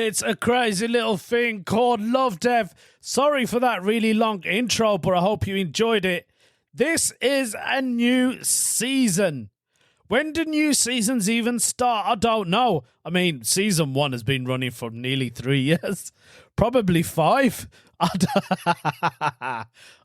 It's a crazy little thing called Lovdev. Sorry for that really long intro, but I hope you enjoyed it. This is a new season. When do new seasons even start? I don't know. I mean, season 1 has been running for nearly 3 years. Probably 5.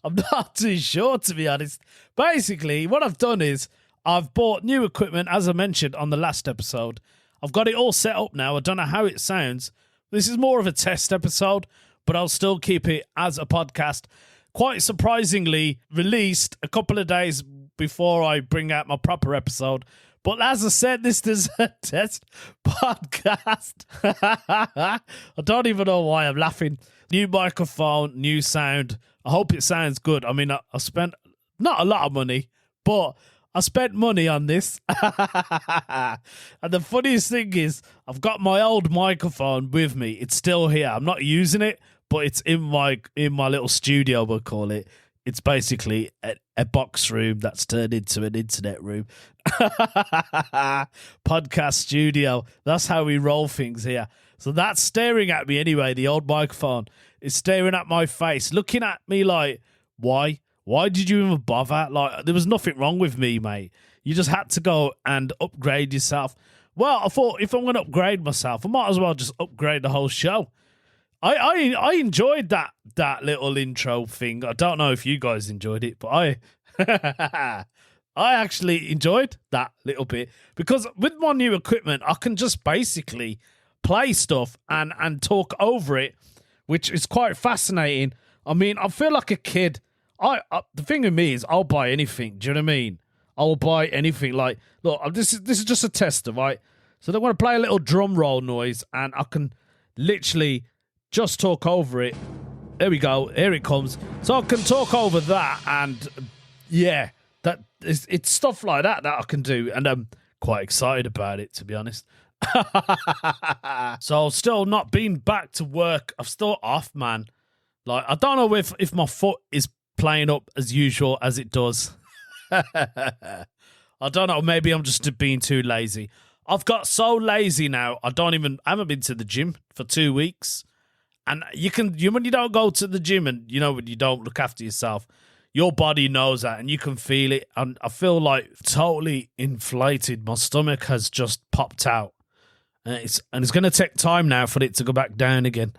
I'm not too sure, to be honest. Basically, what I've done is I've bought new equipment, as I mentioned on the last episode. I've got it all set up now. I don't know how it sounds. This is more of a test episode, but I'll still keep it as a podcast. Quite surprisingly, released a couple of days before I bring out my proper episode. But as I said, this is a test podcast. I don't even know why I'm laughing. New microphone, new sound. I hope it sounds good. I mean, I spent not a lot of money, but I spent money on this. And the funniest thing is, I've got my old microphone with me. It's still here. I'm not using it, but it's in my little studio, we'll call it. It's basically a box room that's turned into an internet room. Podcast studio. That's how we roll things here. So that's staring at me anyway. The old microphone is staring at my face, looking at me like, why? Why did you even bother? Like, there was nothing wrong with me, mate. You just had to go and upgrade yourself. Well, I thought if I'm going to upgrade myself, I might as well just upgrade the whole show. I enjoyed that little intro thing. I don't know if you guys enjoyed it, but I actually enjoyed that little bit because with my new equipment, I can just basically play stuff and talk over it, which is quite fascinating. I mean, I feel like a kid. The thing with me is I'll buy anything. Do you know what I mean? I'll buy anything. Like, look, this is just a tester, right? So they're going to play a little drum roll noise, and I can literally just talk over it. There we go. Here it comes. So I can talk over that, and yeah, it's stuff like that I can do, and I'm quite excited about it, to be honest. So still not been back to work. I'm still off, man. Like, I don't know if my foot is playing up as usual as it does. I don't know. Maybe I'm just being too lazy. I've got so lazy now. I haven't been to the gym for 2 weeks. And when you don't go to the gym and, when you don't look after yourself, your body knows that and you can feel it. And I feel like totally inflated. My stomach has just popped out. And it's going to take time now for it to go back down again.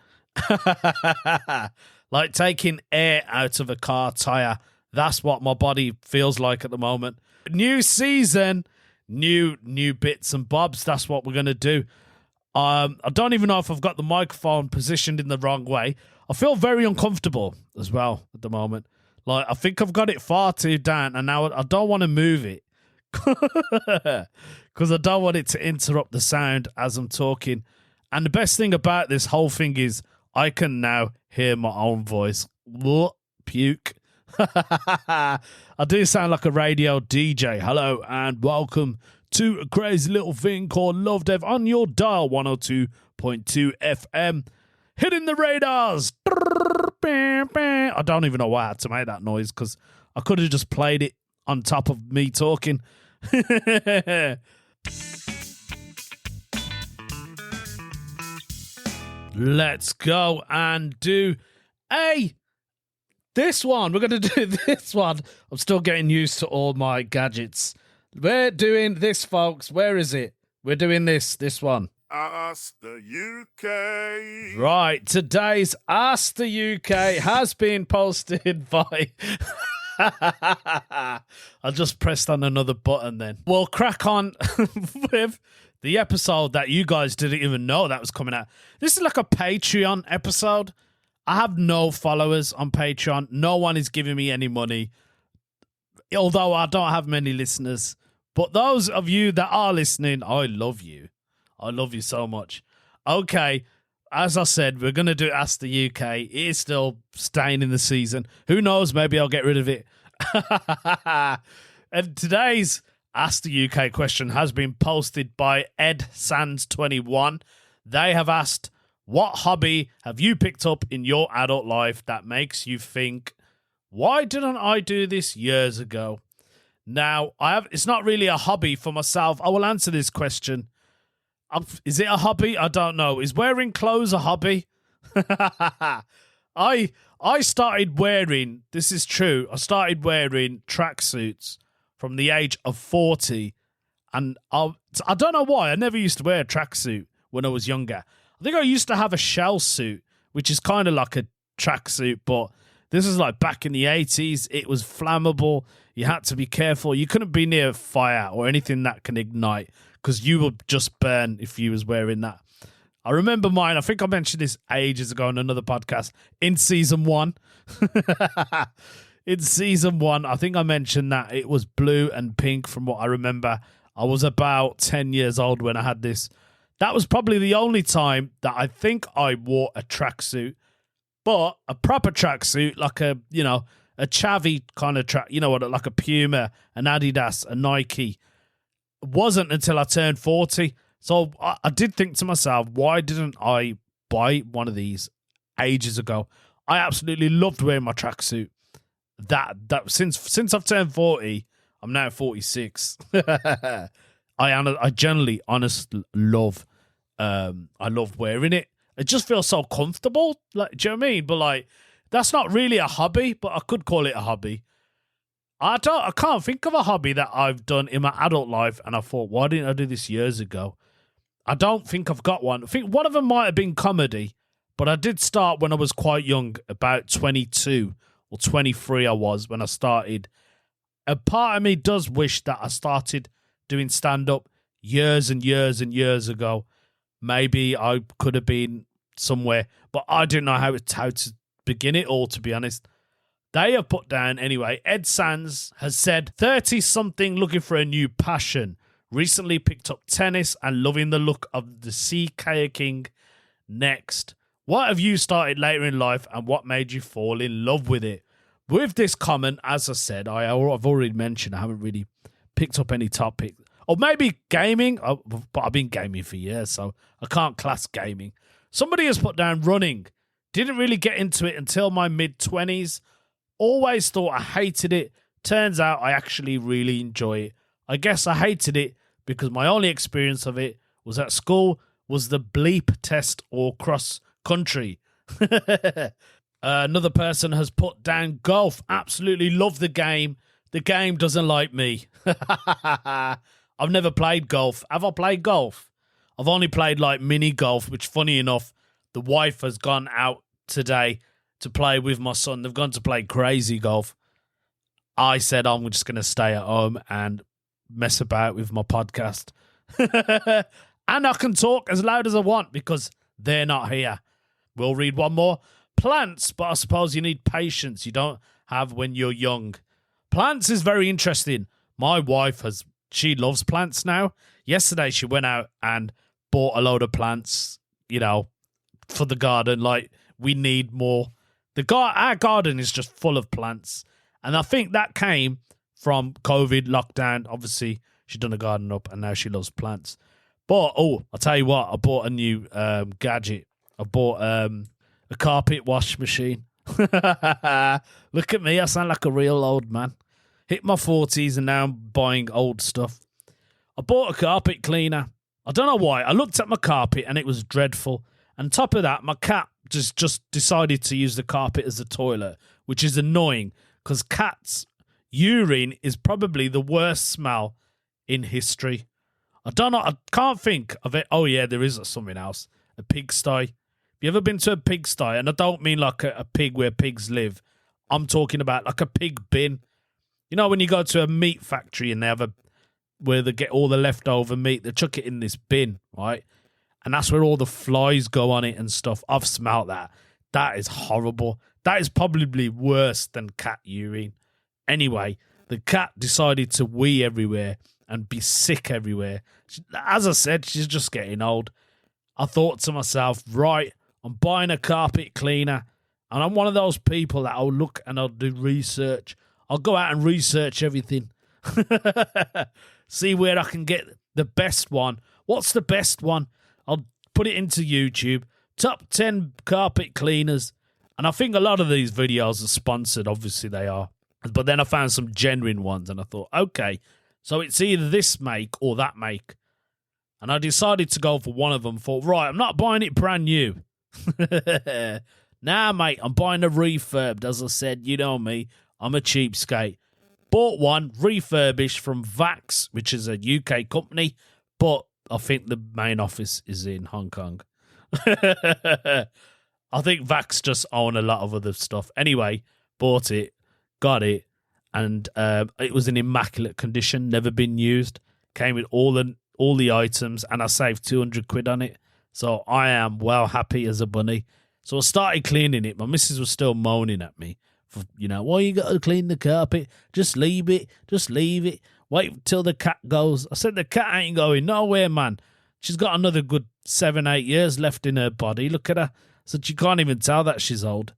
Like taking air out of a car tire. That's what my body feels like at the moment. New season, new bits and bobs. That's what we're going to do. I don't even know if I've got the microphone positioned in the wrong way. I feel very uncomfortable as well at the moment. Like, I think I've got it far too down, and now I don't want to move it because I don't want it to interrupt the sound as I'm talking. And the best thing about this whole thing is I can now hear my own voice. Puke. I do sound like a radio DJ. Hello and welcome to a crazy little thing called Lovdev on your dial 102.2 FM. Hitting the radars. I don't even know why I had to make that noise because I could have just played it on top of me talking. Let's go and do this one. We're going to do this one. I'm still getting used to all my gadgets. We're doing this, folks. Where is it? We're doing this one. Ask the UK. Right. Today's Ask the UK has been posted by... I just pressed on another button then. We'll crack on with the episode that you guys didn't even know that was coming out. This is like a Patreon episode. I have no followers on Patreon. No one is giving me any money. Although I don't have many listeners. But those of you that are listening, I love you. I love you so much. Okay, as I said, we're going to do Ask the UK. It is still staying in the season. Who knows? Maybe I'll get rid of it. And today's Ask the UK question has been posted by Ed Sands 21. They have asked, what hobby have you picked up in your adult life that makes you think, why didn't I do this years ago? Now, it's not really a hobby for myself. I will answer this question. Is it a hobby? I don't know. Is wearing clothes a hobby? I started wearing, this is true, I started wearing tracksuits from the age of 40. And I don't know why. I never used to wear a tracksuit when I was younger. I think I used to have a shell suit, which is kind of like a tracksuit, but this is like back in the 80s. It was flammable. You had to be careful. You couldn't be near fire or anything that can ignite because you would just burn if you was wearing that. I remember mine. I think I mentioned this ages ago on another podcast in season 1. In season 1, I think I mentioned that it was blue and pink from what I remember. I was about 10 years old when I had this. That was probably the only time that I think I wore a tracksuit, but a proper tracksuit, like a chavvy kind of track, like a Puma, an Adidas, a Nike. It wasn't until I turned 40. So I did think to myself, why didn't I buy one of these ages ago? I absolutely loved wearing my tracksuit. That since I've turned 40, I'm now 46. I generally, honestly love. I love wearing it. It just feels so comfortable. Like, do you know what I mean? But like, that's not really a hobby, but I could call it a hobby. I can't think of a hobby that I've done in my adult life, and I thought, why didn't I do this years ago? I don't think I've got one. I think one of them might have been comedy, but I did start when I was quite young, about 22 or 23 I was when I started. A part of me does wish that I started doing stand-up years and years and years ago. Maybe I could have been somewhere, but I didn't know how to begin it all, to be honest. They have put down, anyway, Ed Sands has said, 30-something looking for a new passion. Recently picked up tennis and loving the look of the sea kayaking. Next, what have you started later in life and what made you fall in love with it? With this comment, as I said, I've already mentioned I haven't really picked up any topic. Or maybe gaming, but I've been gaming for years, so I can't class gaming. Somebody has put down running. Didn't really get into it until my mid-20s. Always thought I hated it. Turns out I actually really enjoy it. I guess I hated it because my only experience of it was at school, was the bleep test or cross country. Another person has put down golf. Absolutely love the game. The game doesn't like me. I've never played golf. Have I played golf? I've only played like mini golf, which funny enough, the wife has gone out today to play with my son. They've gone to play crazy golf. I said I'm just going to stay at home and mess about with my podcast. And I can talk as loud as I want because they're not here. We'll read one more. Plants, but I suppose you need patience you don't have when you're young. Plants is very interesting. My wife she loves plants now. Yesterday she went out and bought a load of plants, for the garden. Like, we need more. Our garden is just full of plants. And I think that came from COVID lockdown. Obviously, she's done a garden up and now she loves plants. But, I'll tell you what, I bought a new gadget. I bought a carpet wash machine. Look at me, I sound like a real old man. Hit my 40s and now I'm buying old stuff. I bought a carpet cleaner. I don't know why. I looked at my carpet and it was dreadful. And on top of that, my cat just decided to use the carpet as a toilet, which is annoying because cats' urine is probably the worst smell in history. I don't know. I can't think of it. Oh, yeah, there is something else. A pigsty. Have you ever been to a pigsty? And I don't mean like a pig where pigs live. I'm talking about like a pig bin. You know when you go to a meat factory and they have where they get all the leftover meat, they chuck it in this bin, right? And that's where all the flies go on it and stuff. I've smelt that. That is horrible. That is probably worse than cat urine. Anyway, the cat decided to wee everywhere and be sick everywhere. As I said, she's just getting old. I thought to myself, right, I'm buying a carpet cleaner. And I'm one of those people that I'll look and I'll do research. I'll go out and research everything. See where I can get the best one. What's the best one? I'll put it into YouTube. Top 10 carpet cleaners. And I think a lot of these videos are sponsored. Obviously they are. But then I found some genuine ones and I thought, okay, so it's either this make or that make. And I decided to go for one of them. Thought, right, I'm not buying it brand new. Nah, mate, I'm buying a refurbed. As I said, you know me, I'm a cheapskate. Bought one refurbished from Vax, which is a UK company, but I think the main office is in Hong Kong. I think Vax just own a lot of other stuff. Anyway, bought it, got it, and it was in immaculate condition, never been used. Came with all the items, and I saved 200 quid on it. So I am well happy as a bunny. So I started cleaning it. My missus was still moaning at me. For, why you got to clean the carpet? Just leave it. Just leave it. Wait till the cat goes. I said, the cat ain't going nowhere, man. She's got another good 7-8 years left in her body. Look at her. I said, you can't even tell that she's old.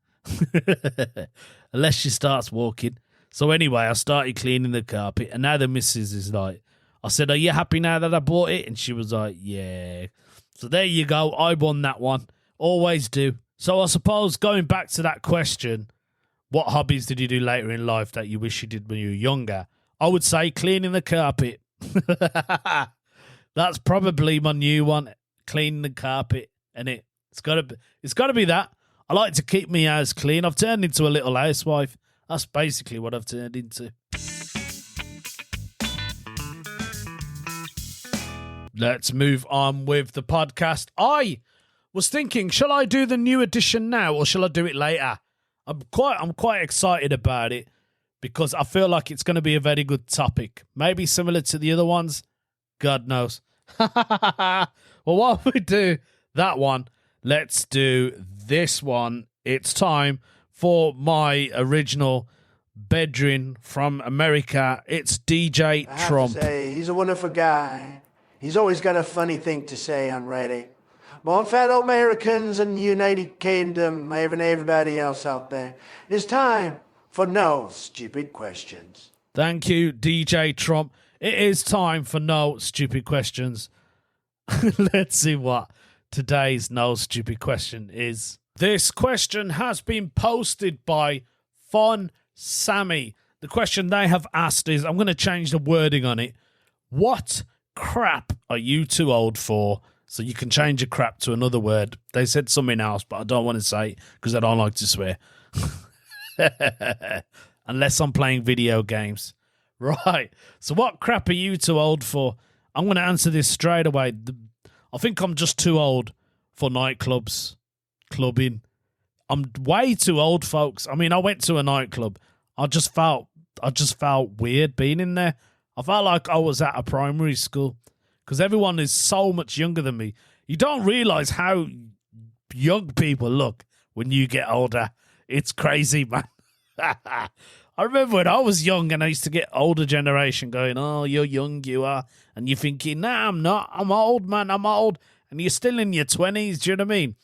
Unless she starts walking. So anyway, I started cleaning the carpet. And now the missus is like, I said, are you happy now that I bought it? And she was like, yeah. So there you go. I won that one. Always do. So I suppose going back to that question, what hobbies did you do later in life that you wish you did when you were younger? I would say cleaning the carpet. That's probably my new one, cleaning the carpet. And it's got to be that. I like to keep my house clean. I've turned into a little housewife. That's basically what I've turned into. Let's move on with the podcast. I was thinking, shall I do the new edition now or shall I do it later? I'm quite excited about it because I feel like it's going to be a very good topic. Maybe similar to the other ones. God knows. Well, while we do that one, let's do this one. It's time for my original bedroom from America. It's DJ Trump. I have to say, he's a wonderful guy. He's always got a funny thing to say on Reddit. More fellow Americans and United Kingdom, even everybody else out there, it's time for No Stupid Questions. Thank you, DJ Trump. It is time for No Stupid Questions. Let's see what today's No Stupid Question is. This question has been posted by Fun Sammy. The question they have asked is, I'm going to change the wording on it. What crap are you too old for? So you can change a crap to another word. They said something else, but I don't want to say it because I don't like to swear. Unless I'm playing video games. Right. So what crap are you too old for? I'm going to answer this straight away. I think I'm just too old for nightclubs, clubbing. I'm way too old, folks. I mean, I went to a nightclub. I just felt weird being in there. I felt like I was at a primary school because everyone is so much younger than me. You don't realize how young people look when you get older. It's crazy, man. I remember when I was young and I used to get older generation going, oh, you're young, you are. And you're thinking, nah, I'm not. I'm old, man. I'm old. And you're still in your 20s. Do you know what I mean?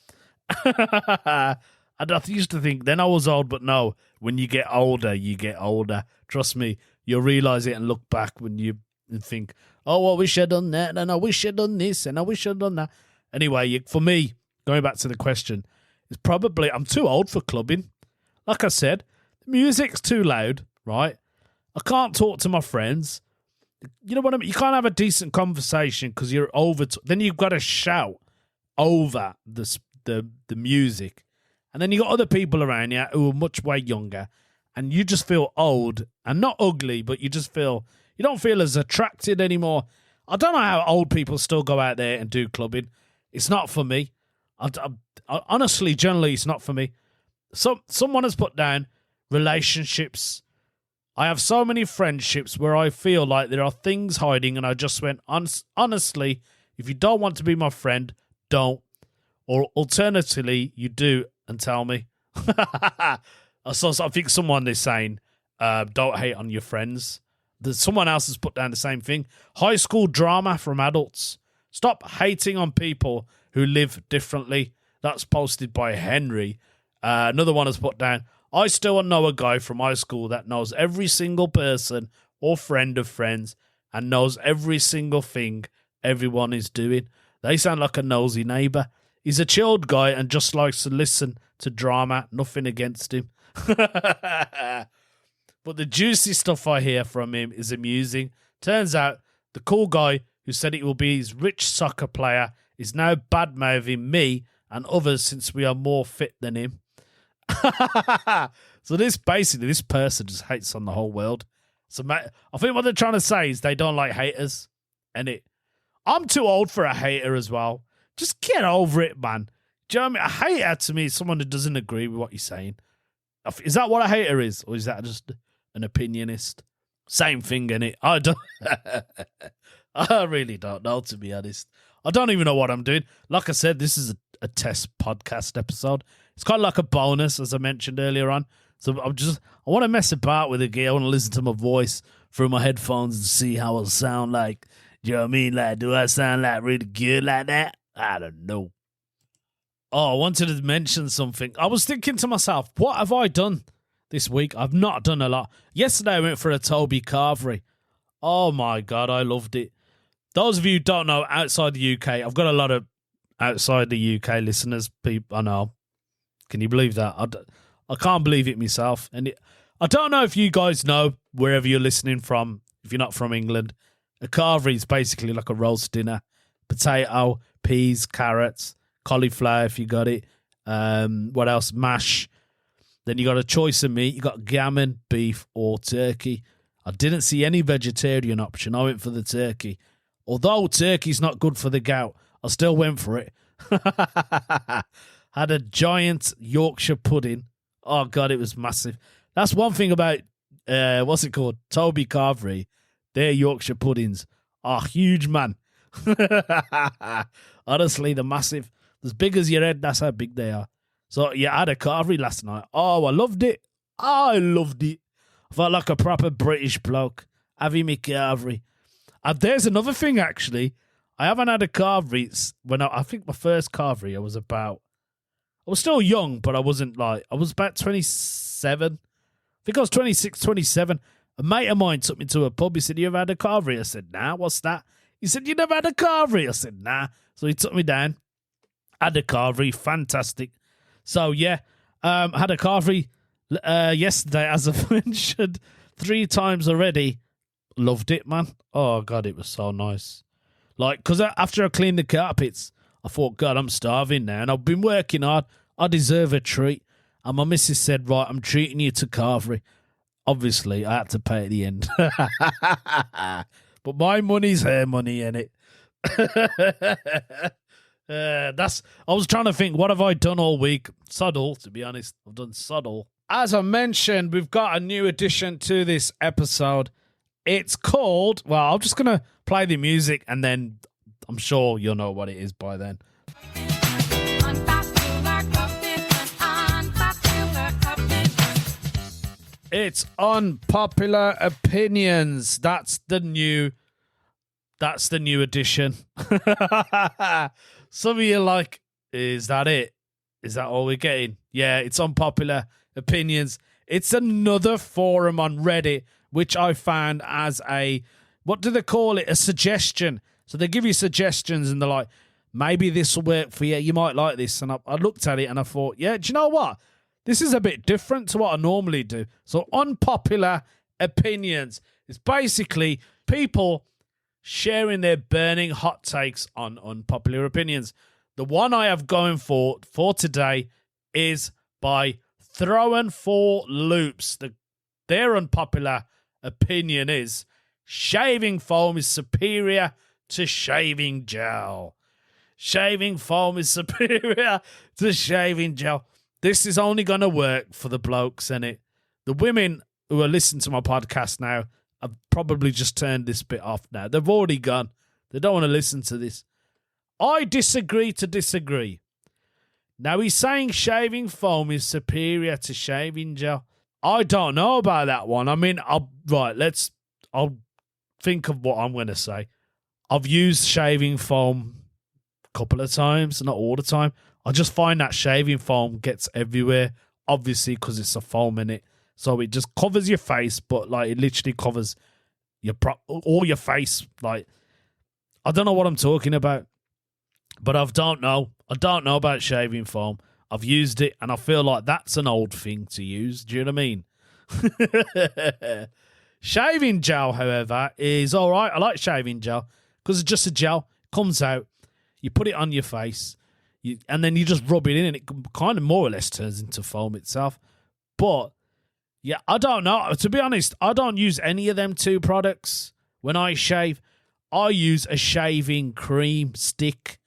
And I used to think then I was old, but no. When you get older, you get older. Trust me, you'll realise it and look back when you think, oh, I wish I'd done that, and I wish I'd done this, and I wish I'd done that. Anyway, for me, going back to the question, it's probably I'm too old for clubbing. Like I said, the music's too loud, right? I can't talk to my friends. You know what I mean? You can't have a decent conversation because you're over. Then you've got to shout over the music. And then you got other people around you who are much way younger. And you just feel old and not ugly, but you don't feel as attracted anymore. I don't know how old people still go out there and do clubbing. It's not for me. I honestly, generally, it's not for me. Someone has put down relationships. I have so many friendships where I feel like there are things hiding, and I just went, honestly, if you don't want to be my friend, don't. Or alternatively, you do and tell me. So I think someone is saying, don't hate on your friends. Someone else has put down the same thing. High school drama from adults. Stop hating on people who live differently. That's posted by Henry. Another one has put down, I still know a guy from high school that knows every single person or friend of friends and knows every single thing everyone is doing. They sound like a nosy neighbour. He's a chilled guy and just likes to listen to drama. Nothing against him. But the juicy stuff I hear from him is amusing. Turns out the cool guy who who said it will be his rich soccer player, is now bad-mouthing me and others since we are more fit than him. So this person just hates on the whole world. So I think what they're trying to say is they don't like haters. And I'm too old for a hater as well. Just get over it, man. Do you know what I mean? A hater to me is someone who doesn't agree with what you're saying. Is that what a hater is? Or is that just an opinionist? Same thing, innit? I really don't know, to be honest. I don't even know what I'm doing. Like I said, this is a test podcast episode. It's kind of like a bonus, as I mentioned earlier on. So I want to mess about with it. I want to listen to my voice through my headphones and see how I sound like. Do you know what I mean? Like, do I sound like really good like that? I don't know. Oh, I wanted to mention something. I was thinking to myself, what have I done this week? I've not done a lot. Yesterday I went for a Toby Carvery. Oh my God, I loved it. Those of you who don't know, outside the UK, I've got a lot of outside the UK listeners. People, I know. Can you believe that? I can't believe it myself. And I don't know if you guys know, wherever you're listening from, if you're not from England, a carvery is basically like a roast dinner. Potato, peas, carrots, cauliflower if you got it. What else? Mash. Then you got a choice of meat. You got gammon, beef, or turkey. I didn't see any vegetarian option. I went for the turkey. Although turkey's not good for the gout, I still went for it. Had a giant Yorkshire pudding. Oh, God, it was massive. That's one thing about, what's it called? Toby Carvery. Their Yorkshire puddings are huge, man. Honestly, they're massive. As big as your head, that's how big they are. So, yeah, I had a carvery last night. Oh, I loved it. I felt like a proper British bloke having me carvery. There's another thing, actually. I haven't had a carvery I think my first carvery, I was still young, but I was about 27. I think I was 26, 27. A mate of mine took me to a pub. He said, "You ever had a carvery?" I said, "Nah, what's that?" He said, "You never had a carvery?" I said, "Nah." So he took me down. Had a carvery, fantastic. So, yeah, had a carvery yesterday, as I've mentioned 3 times already. Loved it, man. Oh, God, it was so nice. Like, because after I cleaned the carpets, I thought, God, I'm starving now, and I've been working hard. I deserve a treat. And my missus said, right, I'm treating you to carvery. Obviously, I had to pay at the end. But my money's her money, innit? I was trying to think, what have I done all week? Sod all, to be honest. I've done sod all. As I mentioned, we've got a new addition to this episode. It's called, well, I'm just going to play the music and then I'm sure you'll know what it is by then. It's Unpopular Opinions. That's the new addition. Some of you are like, is that it? Is that all we're getting? Yeah, it's Unpopular Opinions. It's another forum on Reddit, which I found as what do they call it? A suggestion. So they give you suggestions and they're like, maybe this will work for you. You might like this. And I looked at it and I thought, yeah, do you know what? This is a bit different to what I normally do. So Unpopular Opinions is basically people sharing their burning hot takes on unpopular opinions. The one I have going for today is by Throwing for Loops. Their unpopular opinion is shaving foam is superior to shaving gel. Shaving foam is superior to shaving gel. This is only going to work for the blokes, innit? The women who are listening to my podcast now have probably just turned this bit off now. They've already gone. They don't want to listen to this. I disagree to disagree. Now, he's saying shaving foam is superior to shaving gel. I don't know about that one. I mean, I'll think of what I'm going to say. I've used shaving foam a couple of times, not all the time. I just find that shaving foam gets everywhere, obviously, because it's a foam in it. So it just covers your face, but like it literally covers all your face. Like, I don't know what I'm talking about, but I don't know about shaving foam. I've used it, and I feel like that's an old thing to use. Do you know what I mean? Shaving gel, however, is all right. I like shaving gel because it's just a gel. Comes out, you put it on your face, and then you just rub it in, and it kind of more or less turns into foam itself. But yeah, I don't know. To be honest, I don't use any of them two products when I shave. I use a shaving cream stick.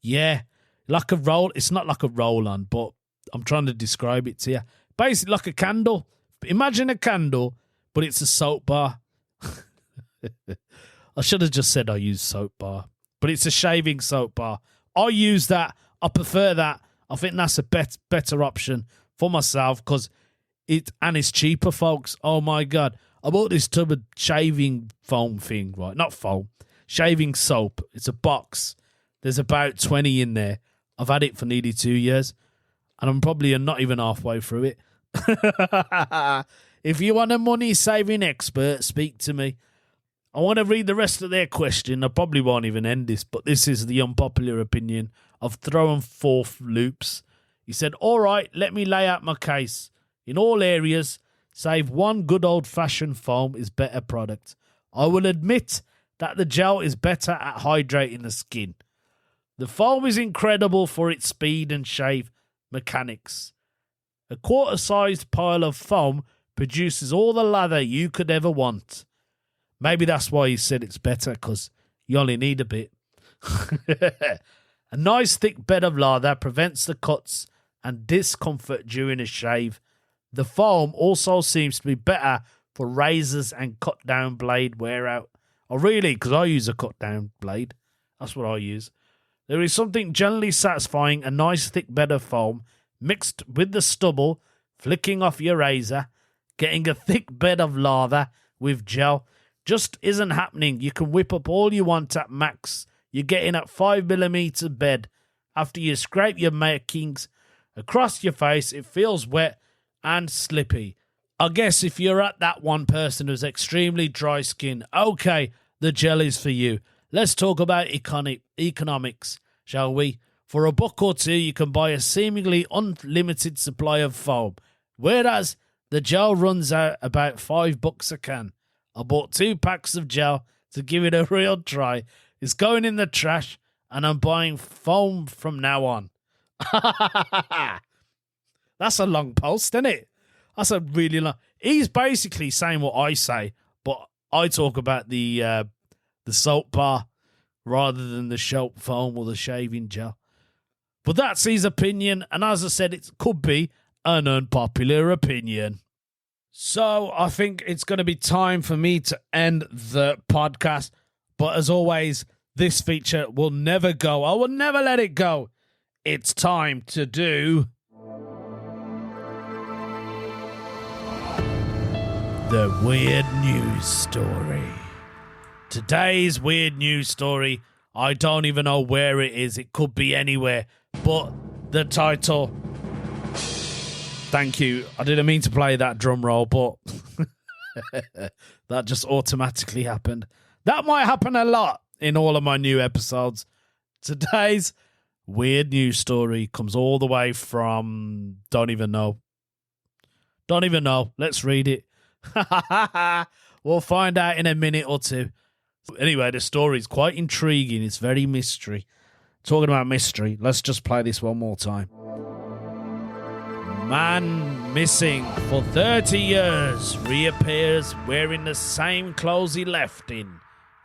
Yeah, like a roll. It's not like a roll-on, but I'm trying to describe it to you. Basically, like a candle. Imagine a candle, but it's a soap bar. I should have just said I use soap bar, but it's a shaving soap bar. I use that. I prefer that. I think that's a better option for myself because it's cheaper, folks. Oh my God. I bought this tub of shaving foam thing, right? Not foam, shaving soap. It's a box. There's about 20 in there. I've had it for nearly 2 years, and I'm probably not even halfway through it. If you want a money-saving expert, speak to me. I want to read the rest of their question. I probably won't even end this, but this is the unpopular opinion of Throwing Forth Loops. He said, all right, let me lay out my case. In all areas, save one good old-fashioned foam is better product. I will admit that the gel is better at hydrating the skin. The foam is incredible for its speed and shave mechanics. A quarter-sized pile of foam produces all the lather you could ever want. Maybe that's why he said it's better, because you only need a bit. A nice thick bed of lather prevents the cuts and discomfort during a shave. The foam also seems to be better for razors and cut-down blade wear-out. Oh, really? Because I use a cut-down blade. That's what I use. There is something generally satisfying a nice thick bed of foam mixed with the stubble, flicking off your razor, getting a thick bed of lather with gel. Just isn't happening. You can whip up all you want at max. You're getting at 5mm bed. After you scrape your markings across your face, it feels wet and slippy. I guess if you're at that one person who's extremely dry skin, okay, the gel is for you. Let's talk about economics, shall we? For a buck or two, you can buy a seemingly unlimited supply of foam, whereas the gel runs out about $5 a can. I bought 2 packs of gel to give it a real try. It's going in the trash, and I'm buying foam from now on. That's a long post, isn't it? That's a really long... He's basically saying what I say, but I talk about the soap bar rather than the soap foam or the shaving gel. But that's his opinion, and as I said, it could be an unpopular opinion. So I think it's going to be time for me to end the podcast. But as always, this feature will never go. I will never let it go. It's time to do the weird news story. Today's weird news story, I don't even know where it is. It could be anywhere. But the title... Thank you. I didn't mean to play that drum roll, but that just automatically happened. That might happen a lot in all of my new episodes. Today's weird news story comes all the way from... Don't even know. Let's read it. We'll find out in a minute or two. Anyway, the story is quite intriguing. It's very mystery. Talking about mystery, let's just play this one more time. Man missing for 30 years reappears wearing the same clothes he left in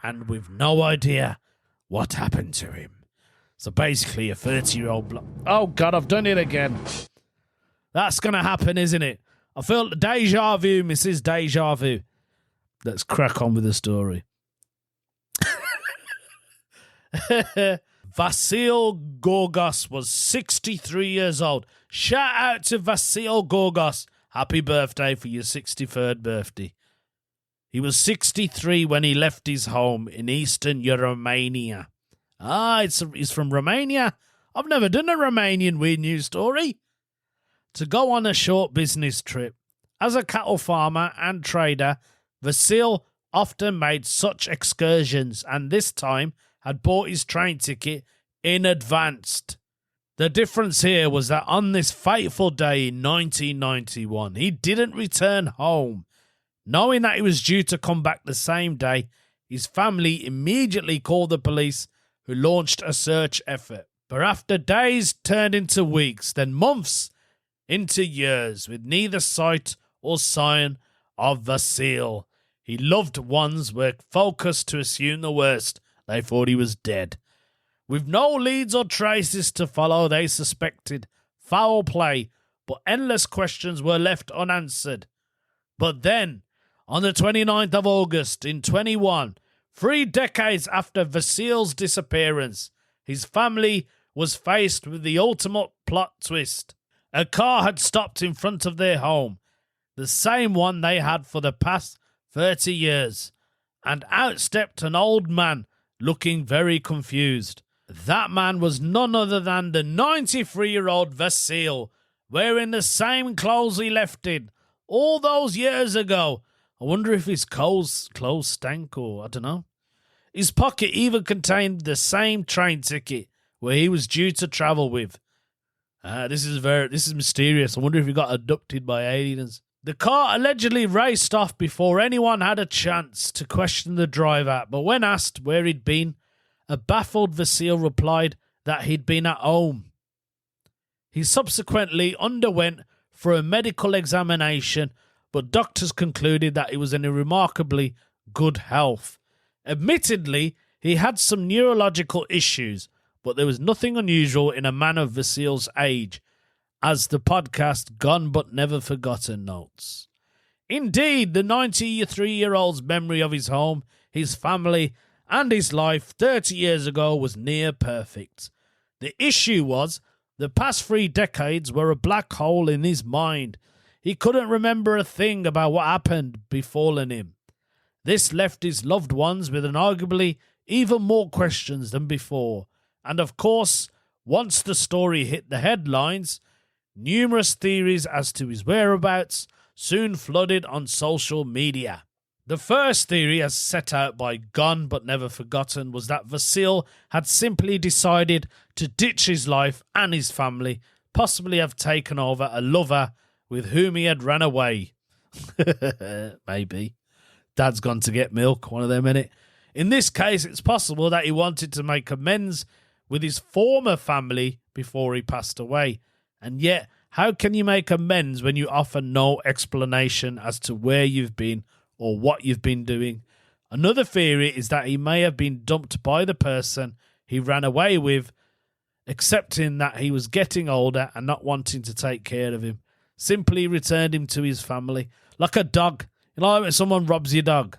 and with no idea what happened to him. So basically a 30-year-old... Oh, God, I've done it again. That's going to happen, isn't it? I feel deja vu, Mrs. Deja Vu. Let's crack on with the story. Vasil Gorgos was 63 years old. Shout out to Vasil Gorgos. Happy birthday for your 63rd birthday. He was 63 when he left his home in Eastern Romania. He's from Romania? I've never done a Romanian weird news story. To go on a short business trip. As a cattle farmer and trader, Vasil often made such excursions and this time had bought his train ticket in advance. The difference here was that on this fateful day in 1991, he didn't return home. Knowing that he was due to come back the same day, he His family immediately called the police, who launched a search effort. But after days turned into weeks, then months into years, with neither sight or sign of Vasil. His loved ones were focused to assume the worst. They thought he was dead. With no leads or traces to follow, they suspected foul play, but endless questions were left unanswered. But then, on the 29th of August in 21, 3 decades after Vasil's disappearance, his family was faced with the ultimate plot twist. A car had stopped in front of their home, the same one they had for the past 30 years, and out stepped an old man looking very confused. That man was none other than the 93-year-old Vasil, wearing the same clothes he left in all those years ago. I wonder if his clothes stank, or I don't know. His pocket even contained the same train ticket where he was due to travel with. This is mysterious. I wonder if he got abducted by aliens. The car allegedly raced off before anyone had a chance to question the driver, but when asked where he'd been, a baffled Vasil replied that he'd been at home. He subsequently underwent for a medical examination, but doctors concluded that he was in remarkably good health. Admittedly, he had some neurological issues, but there was nothing unusual in a man of Vasil's age, as the podcast Gone But Never Forgotten notes. Indeed, the 93-year-old's memory of his home, his family, and his life 30 years ago was near perfect. The issue was, the past 3 decades were a black hole in his mind. He couldn't remember a thing about what happened befallen him. This left his loved ones with arguably even more questions than before. And of course, once the story hit the headlines, numerous theories as to his whereabouts soon flooded on social media. The first theory, as set out by Gone But Never Forgotten, was that Vasil had simply decided to ditch his life and his family, possibly have taken over a lover with whom he had ran away. Maybe. Dad's gone to get milk, one of them, innit? In this case, it's possible that he wanted to make amends with his former family before he passed away. And yet, how can you make amends when you offer no explanation as to where you've been or what you've been doing? Another theory is that he may have been dumped by the person he ran away with, accepting that he was getting older and not wanting to take care of him. Simply returned him to his family. Like a dog. You know, when someone robs your dog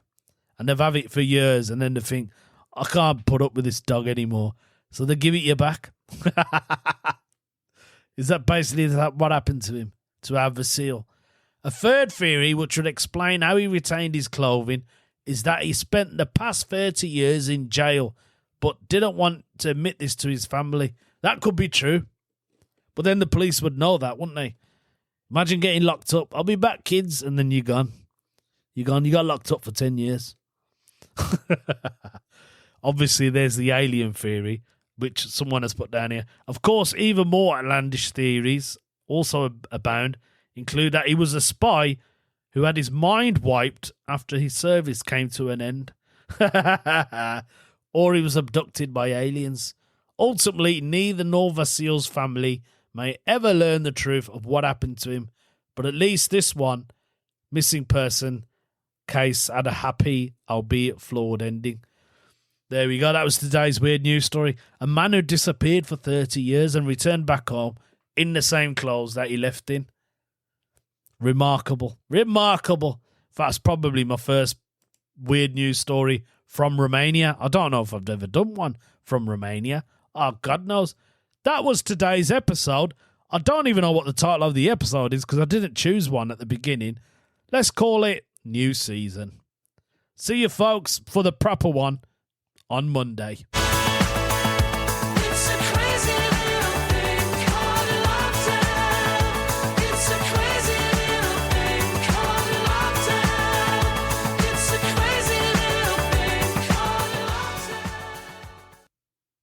and they've had it for years and then they think, I can't put up with this dog anymore. So they give it you back. Is that basically what happened to him, to our Vasil? A third theory, which would explain how he retained his clothing, is that he spent the past 30 years in jail, but didn't want to admit this to his family. That could be true. But then the police would know that, wouldn't they? Imagine getting locked up. I'll be back, kids, and then you're gone. You're gone. You got locked up for 10 years. Obviously, there's the alien theory, which someone has put down here. Of course, even more outlandish theories also abound, include that he was a spy who had his mind wiped after his service came to an end. Or he was abducted by aliens. Ultimately, neither nor Vasil's family may ever learn the truth of what happened to him, but at least this one missing person case had a happy, albeit flawed ending. There we go. That was today's weird news story. A man who disappeared for 30 years and returned back home in the same clothes that he left in. Remarkable. Remarkable. That's probably my first weird news story from Romania. I don't know if I've ever done one from Romania. Oh, God knows. That was today's episode. I don't even know what the title of the episode is because I didn't choose one at the beginning. Let's call it New Season. See you folks for the proper one on Monday.